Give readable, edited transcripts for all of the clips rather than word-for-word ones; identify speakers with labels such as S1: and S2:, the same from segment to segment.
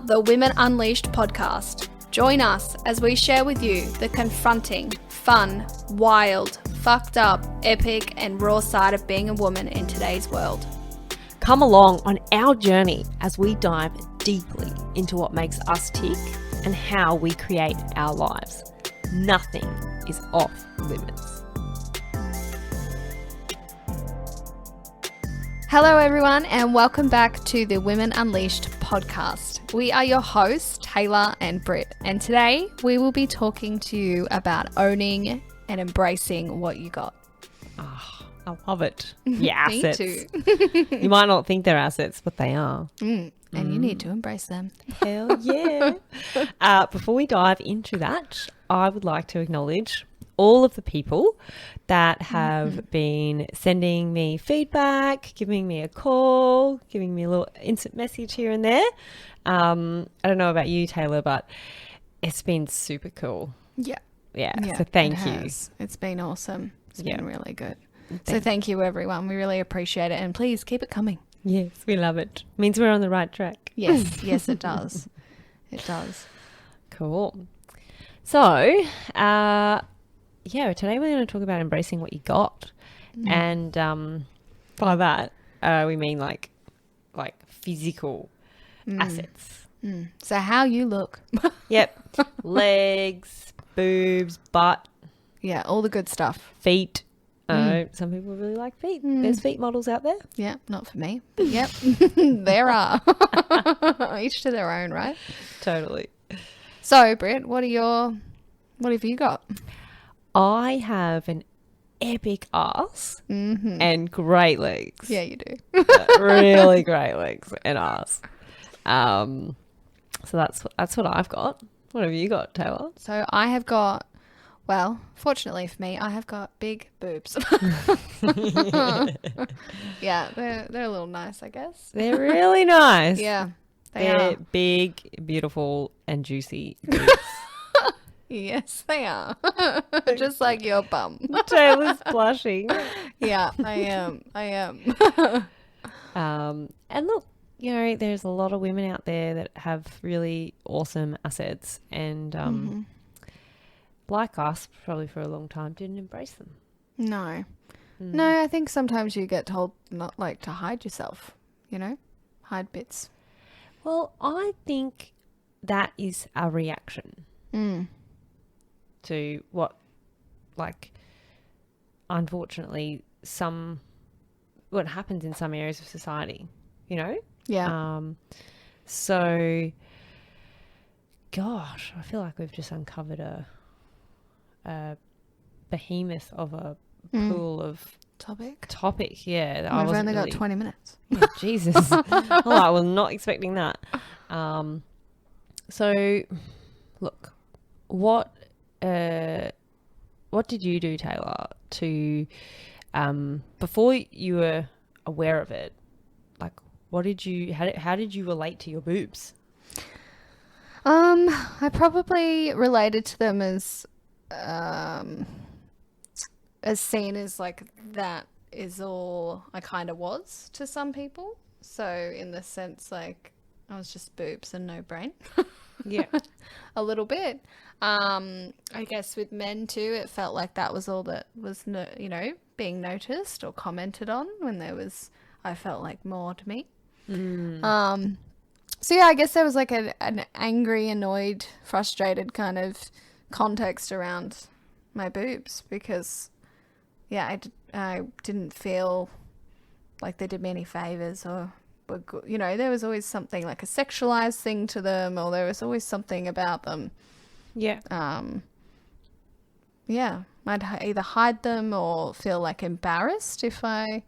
S1: the Women Unleashed podcast. Join us as we share with you the confronting, fun, wild, fucked up, epic, and raw side of being a woman in today's world.
S2: Come along on our journey as we dive deeply into what makes us tick and how we create our lives. Nothing is off limits.
S1: Hello everyone and welcome back to the Women Unleashed podcast. We are your hosts, Taylor and Britt, and today we will be talking to you about owning and embracing what you got.
S2: Oh, I love it. Yeah,
S1: Me
S2: assets.
S1: too.
S2: You might not think they're assets, but they are.
S1: And you need to embrace them.
S2: Hell yeah. Before we dive into that, I would like to acknowledge all of the people that have been sending me feedback, giving me a call, giving me a little instant message here and there. I don't know about you, Taylor, but it's been super cool.
S1: Yeah.
S2: So thank you.
S1: It's been awesome. It's been really good. So
S2: Thank
S1: thank you everyone. We really appreciate it and please keep it coming.
S2: Yes, we love it. Means we're on the right track.
S1: Yes, yes it does. It does.
S2: Cool. So, today we're going to talk about embracing what you got. And by that, we mean like physical assets.
S1: So how you look.
S2: Yep. Legs, boobs, butt,
S1: Yeah, all the good stuff.
S2: feet. Some people really like feet. There's feet models out there.
S1: Yeah, not for me. But yep, there are. Each to their own, right?
S2: Totally.
S1: So, Britt, what have you got?
S2: I have an epic ass and great legs.
S1: Yeah, you do.
S2: Really great legs and ass. So that's what I've got. What have you got, Taylor?
S1: So I have got, well, fortunately for me, I have got big boobs. Yeah, they're a little nice, I guess.
S2: They're really nice.
S1: Yeah,
S2: They're
S1: are.
S2: big, beautiful, and juicy boobs.
S1: Yes, they are. Just like your bum.
S2: Taylor's blushing.
S1: Yeah, I am.
S2: And look, there's a lot of women out there that have really awesome assets and like us, probably for a long time, didn't embrace them.
S1: No. No, I think sometimes you get told not like to hide yourself, hide bits.
S2: Well, I think that is a reaction to what, unfortunately, what happens in some areas of society,
S1: Yeah.
S2: So, gosh, I feel like we've just uncovered a behemoth of a pool of
S1: Topic.
S2: Yeah,
S1: We've only got 20 minutes.
S2: Yeah, Jesus. I was not expecting that. So, look, what did you do, Taylor, to before you were aware of it? How did you relate to your boobs?
S1: I probably related to them as seen as like that is all I kind of was to some people. So in the sense like I was just boobs and no brain.
S2: Yeah.
S1: A little bit. I guess with men too, it felt like that was all that was being noticed or commented on when I felt like more to me. So yeah, I guess there was like an angry, annoyed, frustrated kind of context around my boobs because, yeah, I didn't feel like they did me any favors or were good. There was always something like a sexualized thing to them, or there was always something about them.
S2: Yeah.
S1: Yeah, I'd either hide them or feel like embarrassed if I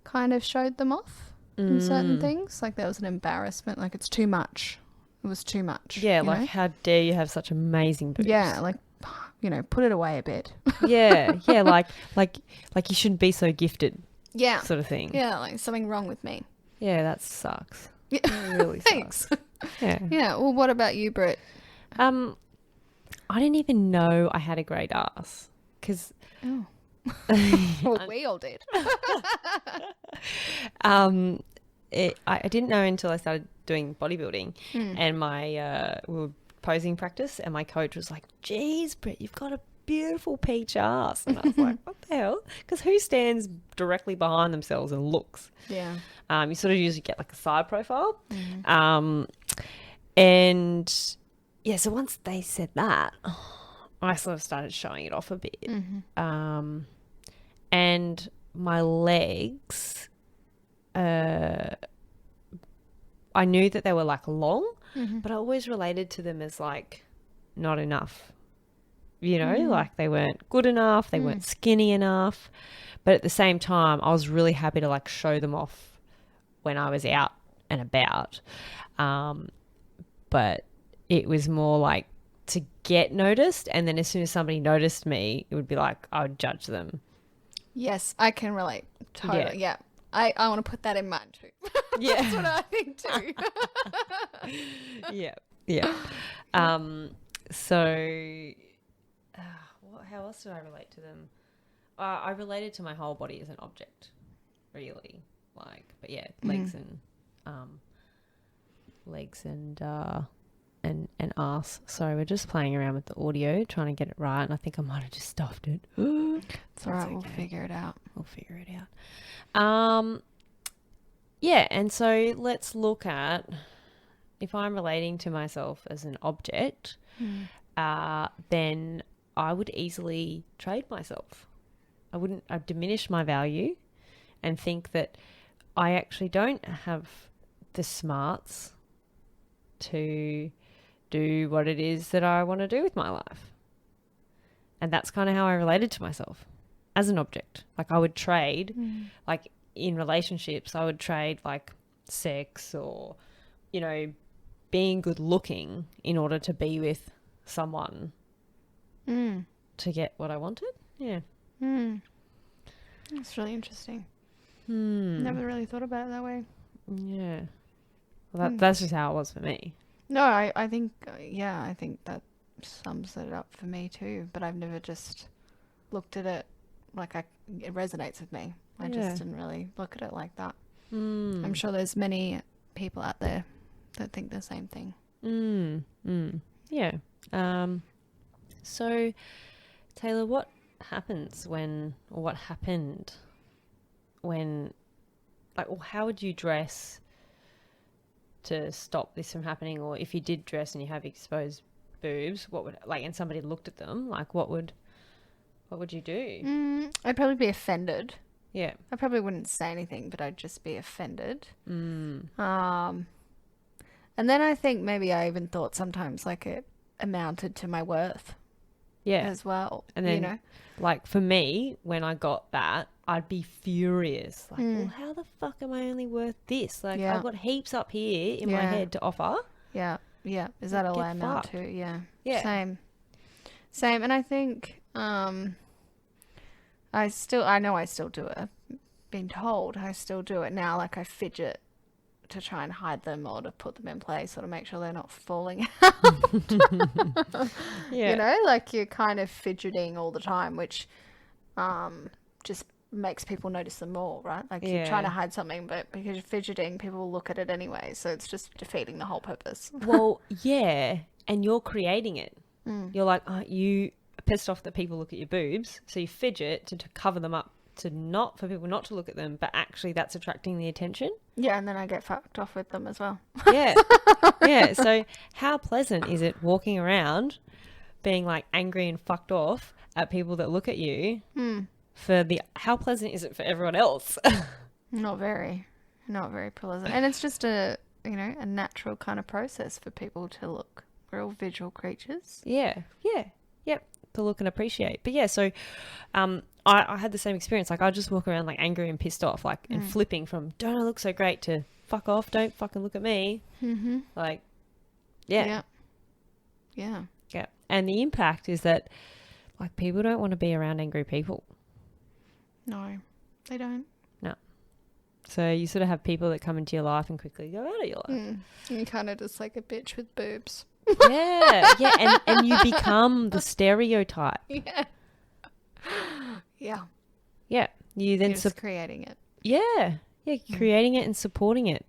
S1: kind of showed them off. In certain things, like there was an embarrassment, like it's too much. It was too much.
S2: Yeah, like how dare you have such amazing boobs?
S1: Yeah, like put it away a bit.
S2: Yeah, like you shouldn't be so gifted.
S1: Yeah,
S2: sort of thing.
S1: Yeah, like something wrong with me.
S2: Yeah, that sucks.
S1: Yeah,
S2: it really
S1: thanks.
S2: sucks. Yeah.
S1: Yeah. Well, what about you, Britt?
S2: I didn't even know I had a great ass because.
S1: Oh. Well, we all did.
S2: I didn't know until I started doing bodybuilding, and we were posing practice, and my coach was like, "Geez, Britt, you've got a beautiful peach ass," and I was like, "What the hell?" Because who stands directly behind themselves and looks?
S1: Yeah.
S2: You sort of usually get like a side profile, and yeah. So once they said that, I sort of started showing it off a bit, and my legs. I knew that they were like long, but I always related to them as like not enough, like they weren't good enough, they weren't skinny enough. But at the same time, I was really happy to like show them off when I was out and about. But it was more like to get noticed. And then as soon as somebody noticed me, it would be like, I would judge them.
S1: Yes, I can relate. Totally. Yeah. I want to put that in mind too.
S2: Yeah.
S1: That's what I think too.
S2: Yeah. So how else did I relate to them? I related to my whole body as an object, really. But yeah, legs and arse. Sorry, we're just playing around with the audio, trying to get it right, and I think I might have just stuffed it.
S1: It's all right. Okay. We'll figure it out.
S2: Yeah, and so let's look at if I'm relating to myself as an object, then I would easily trade myself. I'd diminish my value and think that I actually don't have the smarts to do what it is that I want to do with my life. And that's kind of how I related to myself as an object. Like I would trade, like in relationships, I would trade like sex or, being good looking in order to be with someone to get what I wanted. Yeah.
S1: That's really interesting. Never really thought about it that way.
S2: Yeah. Well, that's just how it was for me.
S1: No, I think, I think that sums it up for me too. But I've never just looked at it like it resonates with me. I just didn't really look at it like that. I'm sure there's many people out there that think the same thing.
S2: Yeah. So, Taylor, what happened when, or how would you dress to stop this from happening? Or if you did dress and you have exposed boobs, what would, and somebody looked at them, what would you do?
S1: I'd probably be offended.
S2: Yeah.
S1: I probably wouldn't say anything, but I'd just be offended. And then I think maybe I even thought sometimes it amounted to my worth. Yeah. As well.
S2: And then, for me, when I got that, I'd be furious. Well, how the fuck am I only worth this? I've got heaps up here in my head to offer.
S1: Yeah. Yeah. Is that all I amount to? Yeah. Yeah. Same. And I think, I know I still do it. I've been told I still do it now. I fidget to try and hide them or to put them in place or to make sure they're not falling out. You're kind of fidgeting all the time, which just makes people notice them more, right? You're trying to hide something, but because you're fidgeting, people will look at it anyway. So it's just defeating the whole purpose.
S2: Well, yeah. And you're creating it. You're like, you are pissed off that people look at your boobs. So you fidget to cover them up for people not to look at them, but actually that's attracting the attention.
S1: Yeah, and then I get fucked off with them as well.
S2: Yeah. Yeah. So how pleasant is it walking around being angry and fucked off at people that look at you how pleasant is it for everyone else?
S1: Not very pleasant. And it's just a natural kind of process for people to look. We're all visual creatures.
S2: Yeah. Yeah. Yep. To look and appreciate. But yeah, so I had the same experience. I'd just walk around angry and pissed off, and flipping from don't I look so great to fuck off, don't fucking look at me. Yeah. And the impact is that people don't want to be around angry people.
S1: No, they don't.
S2: No. So you sort of have people that come into your life and quickly go out of your life.
S1: You're kind of just like a bitch with boobs.
S2: Yeah, and you become the stereotype.
S1: Yeah.
S2: You then
S1: just creating it.
S2: Yeah, creating it and supporting it.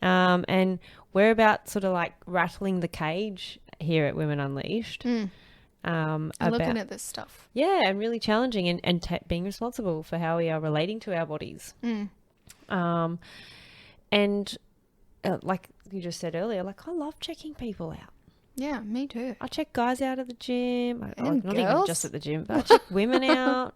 S2: And we're about sort of like rattling the cage here at Women Unleashed.
S1: And looking at this stuff.
S2: Yeah, and really challenging and being responsible for how we are relating to our bodies. And like you just said earlier, like I love checking people out.
S1: Yeah, me too.
S2: I check guys out at the gym.
S1: And
S2: not
S1: girls.
S2: even just at the gym, but I check women out.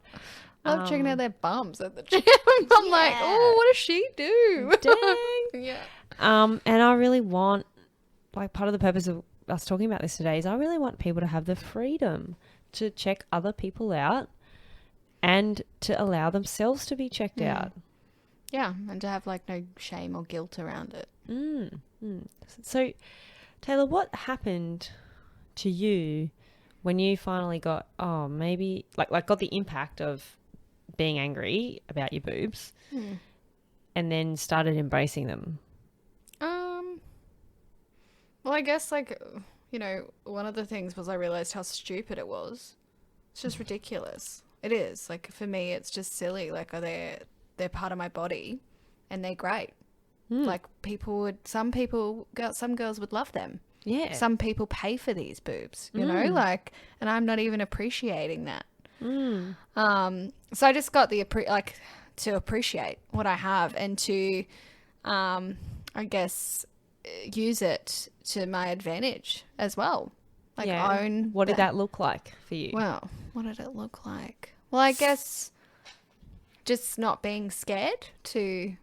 S1: I love checking out their bums at the gym. I'm like, oh, what does she do?
S2: Dang.
S1: Yeah.
S2: And I really want, like, part of the purpose of us talking about this today is I really want people to have the freedom to check other people out and to allow themselves to be checked out.
S1: Yeah, and to have like no shame or guilt around it.
S2: So, Taylor, what happened to you when you finally got, maybe got the impact of being angry about your boobs and then started embracing them?
S1: Well, I guess one of the things was I realized how stupid it was. It's just ridiculous. It is. Like for me, it's just silly. Like they're part of my body and they're great. Like some girls would love them.
S2: Yeah.
S1: Some people pay for these boobs, you know, and I'm not even appreciating that. So I just got to appreciate what I have and to, I guess, use it to my advantage as well. Like own.
S2: What did that look like for you?
S1: Well, what did it look like? Well, I guess just not being scared to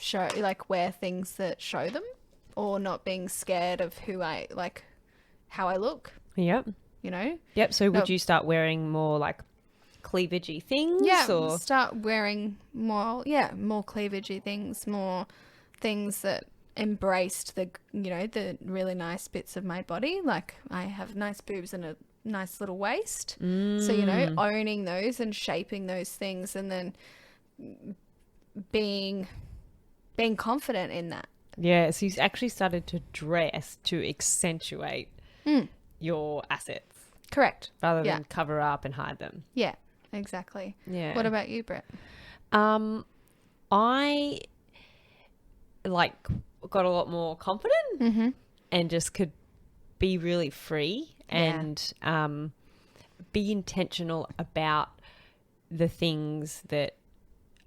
S1: show, like, wear things that show them, or not being scared of how I look.
S2: Yep.
S1: You know?
S2: Yep. So would you start wearing more like cleavagey things?
S1: Yeah.
S2: Or?
S1: Start wearing more cleavagey things, more things that embraced the really nice bits of my body. Like I have nice boobs and a nice little waist. So, owning those and shaping those things and then being confident in that.
S2: Yeah, so you actually started to dress to accentuate your assets.
S1: Correct.
S2: Rather than cover up and hide them.
S1: Yeah, exactly.
S2: Yeah.
S1: What about you, Brett?
S2: I got a lot more confident and just could be really free and be intentional about the things that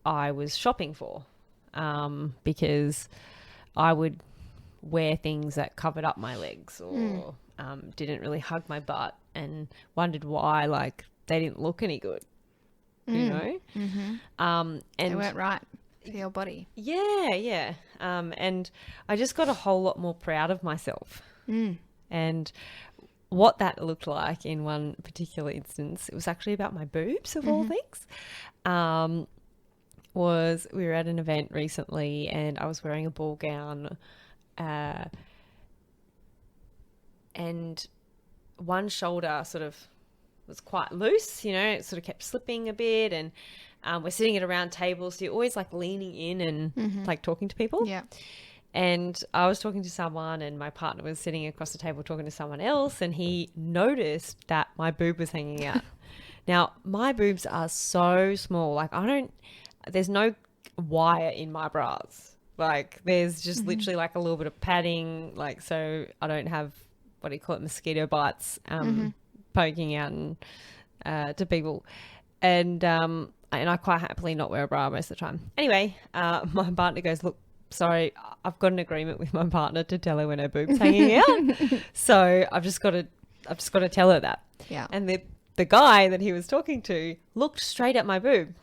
S2: I was shopping for, because I would wear things that covered up my legs or didn't really hug my butt and wondered why they didn't look any good, you know? And
S1: they weren't right for your body.
S2: Yeah. And I just got a whole lot more proud of myself. And what that looked like in one particular instance, it was actually about my boobs of all things. Was we were at an event recently and I was wearing a ball gown, and one shoulder sort of was quite loose, it sort of kept slipping a bit, and we're sitting at a round table, so you're always leaning in and talking to people.
S1: Yeah.
S2: And I was talking to someone and my partner was sitting across the table talking to someone else, and he noticed that my boob was hanging out. Now, my boobs are so small. There's no wire in my bras. There's just literally a little bit of padding, so I don't have, mosquito bites poking out to people. And I quite happily not wear a bra most of the time. Anyway, my partner goes, look, sorry, I've got an agreement with my partner to tell her when her boob's hanging out. So I've just got to tell her that.
S1: Yeah.
S2: And the guy that he was talking to looked straight at my boob,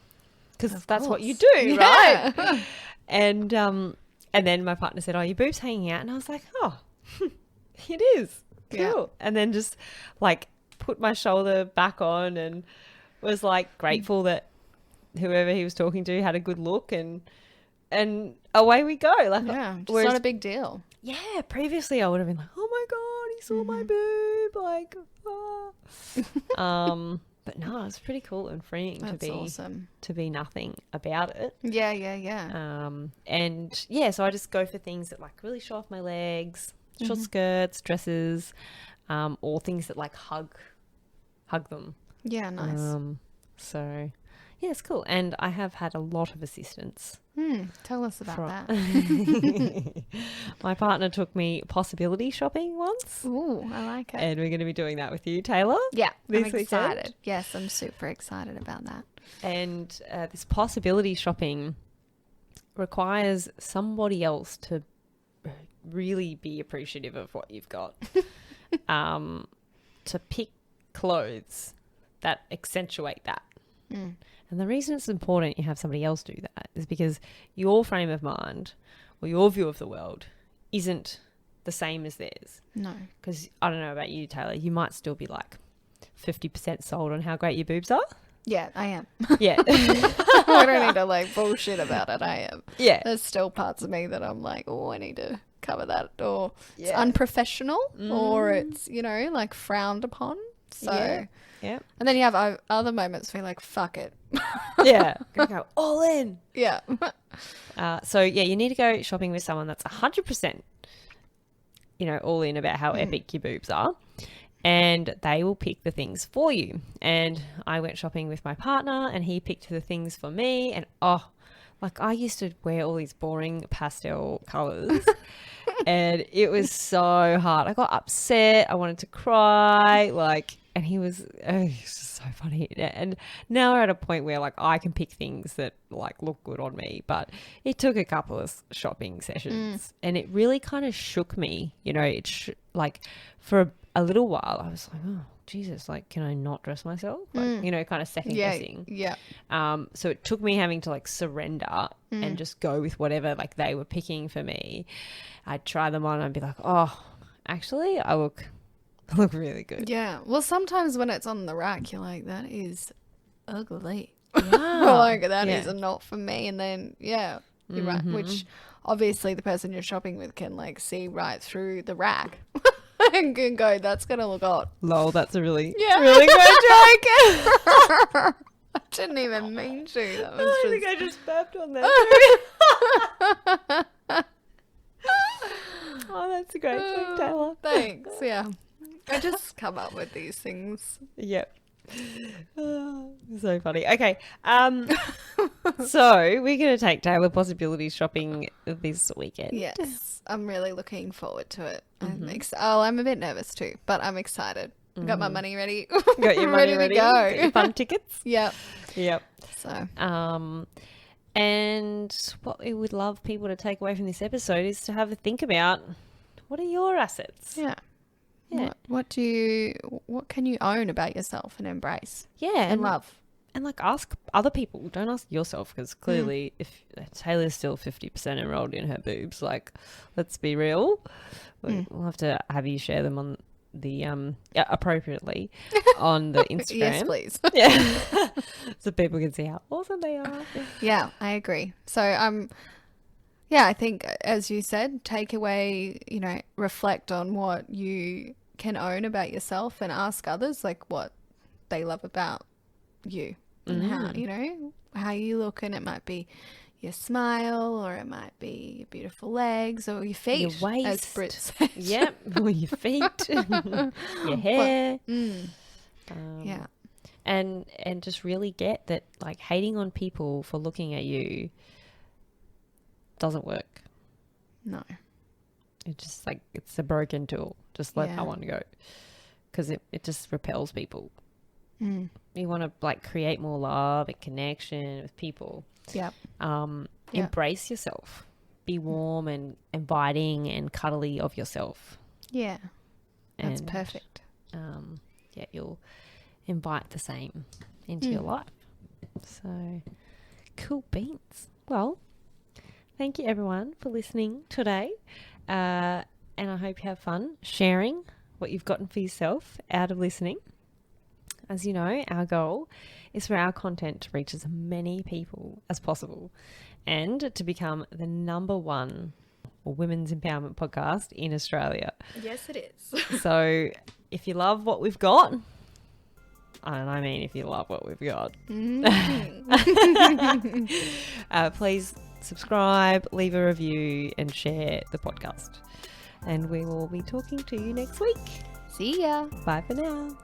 S2: because that's what you do,
S1: yeah.
S2: right? And then my partner said, "Oh, your boob's hanging out," and I was like, "Oh, it is cool."
S1: Yeah.
S2: And then just put my shoulder back on and was grateful that whoever he was talking to had a good look, and away we go.
S1: It's not a big deal.
S2: Yeah, previously I would have been like, "Oh my god, he saw my boob!" But no, it's pretty cool and freeing.
S1: That's awesome.
S2: To be nothing about it.
S1: Yeah.
S2: And yeah, so I just go for things that really show off my legs, short skirts, dresses, or things that hug them.
S1: Yeah, nice.
S2: So Yeah, it's cool. And I have had a lot of assistance.
S1: Tell us about that.
S2: My partner took me possibility shopping once.
S1: Ooh, I like it.
S2: And we're going to be doing that with you, Taylor.
S1: Yeah,
S2: this
S1: I'm excited.
S2: weekend.
S1: Yes, I'm super excited about that.
S2: And this possibility shopping requires somebody else to really be appreciative of what you've got. To pick clothes that accentuate that. And the reason it's important you have somebody else do that is because your frame of mind or your view of the world isn't the same as theirs.
S1: No.
S2: Because I don't know about you, Taylor, you might still be like 50% sold on how great your boobs are.
S1: Yeah, I am.
S2: Yeah.
S1: I don't need to like bullshit about it. I am.
S2: Yeah.
S1: There's still parts of me that I'm like, oh, I need to cover that, or it's unprofessional, or it's, you know, like frowned upon. So,
S2: yeah.
S1: And then you have other moments where you're like, fuck it.
S2: Yeah. Gonna go all in.
S1: Yeah.
S2: So yeah, you need to go shopping with someone that's 100%, you know, all in about how epic your boobs are. And they will pick the things for you. And I went shopping with my partner and he picked the things for me. And like I used to wear all these boring pastel colors and it was so hard. I got upset. I wanted to cry. And he was just so funny. And now we're at a point where like I can pick things that like look good on me. But it took a couple of shopping sessions and it really kind of shook me. You know, like for a little while I was like, oh Jesus, like can I not dress myself? Like, you know, kind of second guessing.
S1: Yeah.
S2: So it took me having to like surrender and just go with whatever like they were picking for me. I'd try them on and I'd be like, oh, actually I look really good.
S1: Yeah. Well, sometimes when it's on the rack, you're like, that is ugly.
S2: Wow.
S1: Like that is not for me. And then you're right. Which obviously the person you're shopping with can like see right through the rack. And can go, that's gonna look odd.
S2: Lol, that's a really
S1: Yeah.
S2: really good joke.
S1: I didn't even mean to. That was
S2: I
S1: just...
S2: think I just burped on that. Oh, that's a great joke, Taylor.
S1: Thanks. Yeah. I just come up with these things.
S2: Yep. So funny. Okay. So we're going to take Taylor possibility shopping this weekend.
S1: Yes. I'm really looking forward to it. I'm a bit nervous too, but I'm excited. Got my money ready.
S2: Got your money ready?
S1: to go.
S2: Got your fun tickets?
S1: Yep.
S2: Yep.
S1: So.
S2: And what we would love people to take away from this episode is to have a think about what are your assets?
S1: Yeah.
S2: Yeah.
S1: What can you own about yourself and embrace?
S2: Yeah.
S1: And love.
S2: And like ask other people. Don't ask yourself because clearly if Taylor's still 50% enrolled in her boobs, like let's be real. We'll have to have you share them on the appropriately on the Instagram.
S1: Yes, please.
S2: Yeah. So people can see how awesome they are.
S1: Yeah, I agree. So I think as you said, take away, you know, reflect on what you can own about yourself and ask others like what they love about you and how, you know, how you look. And it might be your smile, or it might be your beautiful legs, or your feet,
S2: your waist,
S1: as Brit said.
S2: Yep, or your feet, your hair.
S1: Yeah.
S2: And just really get that like hating on people for looking at you doesn't work.
S1: No.
S2: It's just like it's a broken tool. Just let
S1: Yeah.
S2: that one go because it just repels people. You want to like create more love and connection with people.
S1: Yep.
S2: Embrace yourself. Be warm and inviting and cuddly of yourself.
S1: Yeah. That's
S2: And,
S1: perfect.
S2: You'll invite the same into your life. So cool beans. Well, thank you everyone for listening today. And I hope you have fun sharing what you've gotten for yourself out of listening. As you know, our goal is for our content to reach as many people as possible and to become the #1 women's empowerment podcast in Australia.
S1: Yes, it is.
S2: So if you love what we've got, and I mean if you love what we've got, please subscribe, leave a review and share the podcast. And we will be talking to you next week.
S1: See ya.
S2: Bye for now.